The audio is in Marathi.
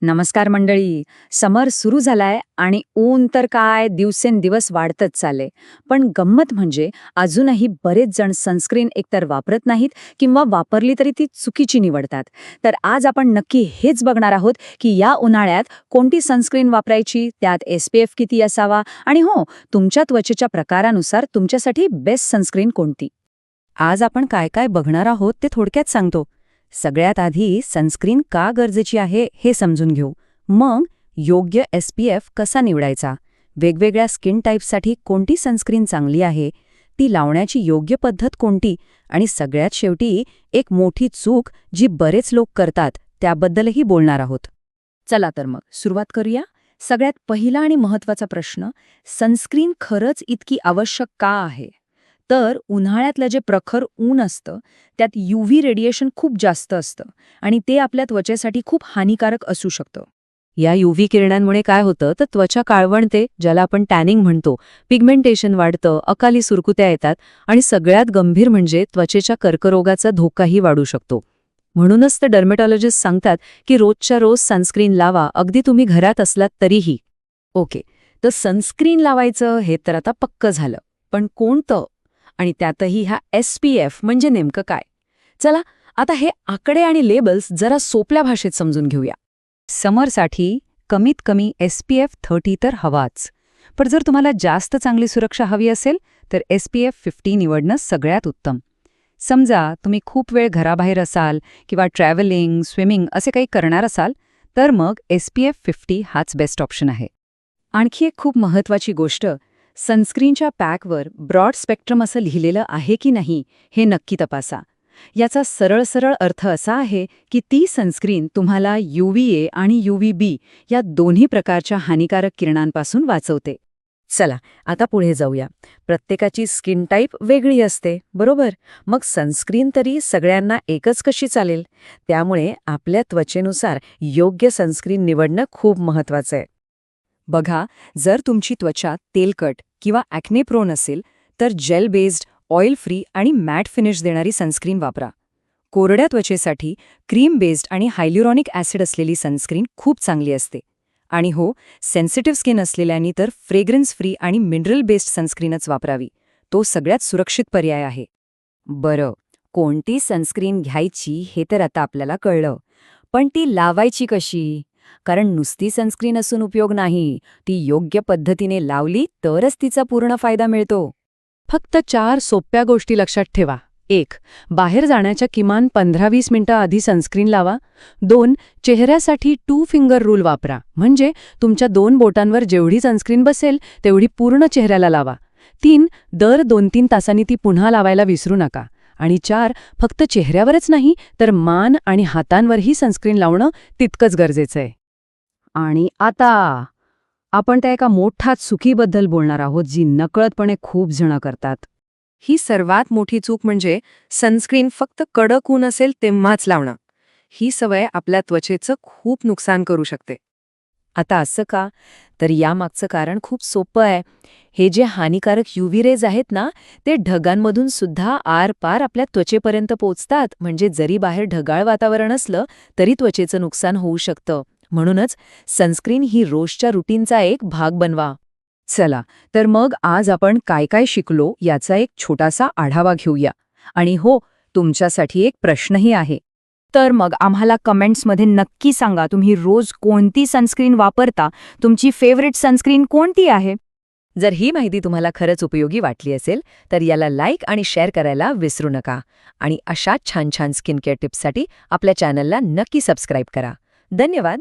नमस्कार मंडळी. समर सुरू झालाय आणि ऊन तर काय दिवसेंदिवस वाढतच चालले. पण गंमत म्हणजे अजूनही बरेच जण सनस्क्रीन एकतर वापरत नाहीत किंवा वापरली तरी ती चुकीची निवडतात. तर आज आपण नक्की हेच बघणार आहोत की या उन्हाळ्यात कोणती सनस्क्रीन वापरायची, त्यात SPF किती असावा आणि हो, तुमच्या त्वचेच्या प्रकारानुसार तुमच्यासाठी बेस्ट सनस्क्रीन कोणती. आज आपण काय काय बघणार आहोत ते थोडक्यात सांगतो. सगळ्यात आधी सनस्क्रीन का गरजेची आहे हे समजून घेऊ. मग योग्य SPF कसा निवडायचा, वेगवेगळ्या स्किन टाईप्ससाठी कोणती सनस्क्रीन चांगली आहे, ती लावण्याची योग्य पद्धत कोणती, आणि सगळ्यात शेवटी एक मोठी चूक जी बरेच लोक करतात त्याबद्दलही बोलणार आहोत. चला तर मग सुरुवात करूया. सगळ्यात पहिला आणि महत्त्वाचा प्रश्न, सनस्क्रीन खरंच इतकी आवश्यक का आहे? तर उन्हाळ्यातलं जे प्रखर ऊन असतं त्यात UV रेडिएशन खूप जास्त असतं आणि ते आपल्या त्वचेसाठी खूप हानिकारक असू शकतं. या UV किरणांमुळे काय होतं तर त्वचा काळवणते, ज्याला आपण टॅनिंग म्हणतो, पिगमेंटेशन वाढतं, अकाली सुरकुत्या येतात आणि सगळ्यात गंभीर म्हणजे त्वचेच्या कर्करोगाचा धोकाही वाढू शकतो. म्हणूनच तर डर्मेटॉलॉजिस्ट सांगतात की रोजच्या रोज सनस्क्रीन लावा, अगदी तुम्ही घरात असलात तरीही. ओके, तर सनस्क्रीन लावायचं हे तर आता पक्क झालं, पण कोणतं आणि त्यातही ह्या SPF म्हणजे नेमकं काय? चला आता हे आकडे आणि लेबल्स जरा सोप्या भाषेत समजून घेऊया. समरसाठी कमीत कमी SPF 30 तर हवाच. पण जर तुम्हाला जास्त चांगली सुरक्षा हवी असेल तर SPF 50 निवडणं सगळ्यात उत्तम. समजा तुम्ही खूप वेळ घराबाहेर असाल किंवा ट्रॅव्हलिंग, स्विमिंग असे काही करणार असाल तर मग SPF 50 हाच बेस्ट ऑप्शन आहे. आणखी एक खूप महत्त्वाची गोष्ट, सनस्क्रीनच्या पॅकवर ब्रॉड स्पेक्ट्रम असं लिहिलेलं आहे की नाही हे नक्की तपासा. याचा सरळ अर्थ असा आहे की ती सनस्क्रीन तुम्हाला UVA आणि UVB या दोन्ही प्रकारच्या हानिकारक किरणांपासून वाचवते. चला आता पुढे जाऊया. प्रत्येकाची स्किन टाईप वेगळी असते, बरोबर? मग सनस्क्रीन तरी सगळ्यांना एकच कशी चालेल? त्यामुळे आपल्या त्वचेनुसार योग्य सनस्क्रीन निवडणं खूप महत्त्वाचं आहे. बघा, जर तुमची त्वचा तेलकट किंवा ॲक्ने प्रोन असेल तर जेल बेस्ड, ऑइल फ्री आणि मॅट फिनिश देणारी सनस्क्रीन वापरा. कोरड्या त्वचेसाठी क्रीम बेस्ड आणि हायल्युरॉनिक ॲसिड असलेली सनस्क्रीन खूप चांगली असते. आणि हो, सेन्सिटिव्ह स्किन असलेल्यांनी तर फ्रेग्रन्स फ्री आणि मिनरल बेस्ड सनस्क्रीनच वापरावी. तो सगळ्यात सुरक्षित पर्याय आहे. बरं, कोणती सनस्क्रीन घ्यायची हे तर आता आपल्याला कळलं, पण ती लावायची कशी? कारण नुसती सनस्क्रीन असून उपयोग नाही, ती योग्य पद्धतीने लावली तरच तिचा पूर्ण फायदा मिळतो. फक्त 4 सोप्या गोष्टी लक्षात ठेवा. 1. बाहेर जाण्याच्या किमान 15-20 मिनिटं आधी सनस्क्रीन लावा. 2. चेहऱ्यासाठी 2 फिंगर रूल वापरा, म्हणजे तुमच्या 2 बोटांवर जेवढी सनस्क्रीन बसेल तेवढी पूर्ण चेहऱ्याला लावा. 3. दर 2-3 तासांनी ती पुन्हा लावायला विसरू नका. आणि 4. फक्त चेहऱ्यावरच नाही तर मान आणि हातांवरही सनस्क्रीन लावणं तितकंच गरजेचं आहे. आणि आता आपण त्या एका मोठ्या चुकीबद्दल बोलणार आहोत जी नकळतपणे खूप जण करतात. ही सर्वात मोठी चूक म्हणजे सनस्क्रीन फक्त कडक ऊन असेल तेव्हाच लावणं. ही सवय आपल्या त्वचेचं खूप नुकसान करू शकते. आता असं का? तर यामागचं कारण खूप सोपं आहे. हे जे हानिकारक UV रेज आहेत ना, ते ढगांमधून सुद्धा आरपार आपल्या त्वचेपर्यंत पोचतात. म्हणजे जरी बाहेर ढगाळ वातावरण असलं तरी त्वचेचं नुकसान होऊ शकतं. म्हणूनच सनस्क्रीन ही रोजच्या रुटीनचा एक भाग बनवा. चला तर मग आज आपण काय काय शिकलो याचा एक छोटासा आढावा घेऊया. आणि हो, तुमच्यासाठी एक प्रश्नही आहे. तर मग आम्हाला कमेंट्समध्ये नक्की सांगा, तुम्ही रोज कोणती सनस्क्रीन वापरता, तुमची फेवरेट सनस्क्रीन कोणती आहे? जर ही माहिती तुम्हाला खरंच उपयोगी वाटली असेल तर याला लाईक आणि शेअर करायला विसरू नका. आणि अशा छान छान स्किन केअर टिप्ससाठी आपल्या चॅनलला नक्की सबस्क्राईब करा. धन्यवाद.